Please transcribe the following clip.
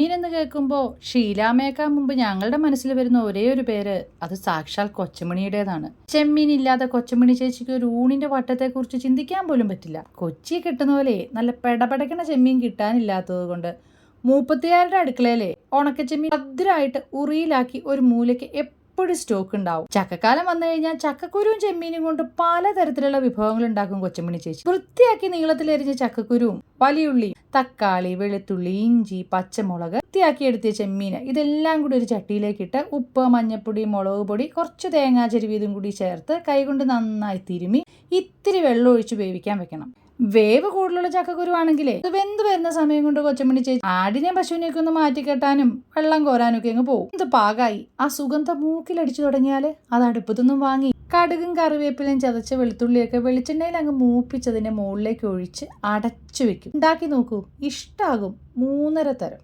ചെമ്മീൻ എന്ന് കേൾക്കുമ്പോൾ ഷീലാമ്മയേക്കാൾ മുമ്പ് ഞങ്ങളുടെ മനസ്സിൽ വരുന്ന ഒരേ ഒരു പേര് അത് സാക്ഷാൽ കൊച്ചുമണിയുടേതാണ്. ചെമ്മീൻ ഇല്ലാതെ കൊച്ചുമണി ചേച്ചിക്ക് ഒരു ഊണിന്റെ വട്ടത്തെക്കുറിച്ച് ചിന്തിക്കാൻ പോലും പറ്റില്ല. കൊച്ചി കിട്ടുന്ന പോലെ നല്ല പെടപെടക്കണ ചെമ്മീൻ കിട്ടാനില്ലാത്തത് കൊണ്ട് മൂപ്പത്തിയാരുടെ അടുക്കളയിലെ ഉണക്കച്ചെമ്മീൻ ഭദ്രമായിട്ട് ഉറിയിലാക്കി ഒരു മൂലയ്ക്ക് എപ്പോഴും സ്റ്റോക്ക് ഉണ്ടാവും. ചക്കക്കാലം വന്നു കഴിഞ്ഞാൽ ചക്കക്കുരുവും ചെമ്മീനും കൊണ്ട് പലതരത്തിലുള്ള വിഭവങ്ങൾ ഉണ്ടാക്കും കൊച്ചുമണി ചേച്ചി. വൃത്തിയാക്കി നീളത്തിലെരിഞ്ഞ ചക്കക്കുരുവും വലിയുള്ളി, തക്കാളി, വെളുത്തുള്ളി, ഇഞ്ചി, പച്ചമുളക്, വൃത്തിയാക്കി എടുത്തിയ ചെമ്മീൻ ഇതെല്ലാം കൂടി ഒരു ചട്ടിയിലേക്ക് ഇട്ട് ഉപ്പ്, മഞ്ഞപ്പൊടി, മുളക് പൊടി, കുറച്ച് തേങ്ങാ ചെരുവീതും കൂടി ചേർത്ത് കൈകൊണ്ട് നന്നായി തിരുമ്മി ഇത്തിരി വെള്ളം ഒഴിച്ച് വേവിക്കാൻ വെക്കണം. വേവ് കൂടുതലുള്ള ചക്കക്കുരു ആണെങ്കിലേ ഇത് വെന്ത് വരുന്ന സമയം കൊണ്ട് കൊച്ചുമണി ചേച്ചി ആടിനെയും പശുവിനെയൊക്കെ ഒന്ന് മാറ്റിക്കെട്ടാനും വെള്ളം കോരാനും ഒക്കെ അങ്ങ് പോകും. ഇത് പാകായി. ആ സുഗന്ധം മൂക്കിലടിച്ചു തുടങ്ങിയാല് അത് അടുപ്പത്തൊന്നും വാങ്ങി കടുകും കറിവേപ്പിലയും ചതച്ച വെളുത്തുള്ളിയൊക്കെ വെളിച്ചെണ്ണയിൽ അങ്ങ് മൂപ്പിച്ചതിന്റെ മുകളിലേക്ക് ഒഴിച്ച് അടച്ചു വെക്കും. ഉണ്ടാക്കി നോക്കൂ, ഇഷ്ടാകും. 3.5 തരം.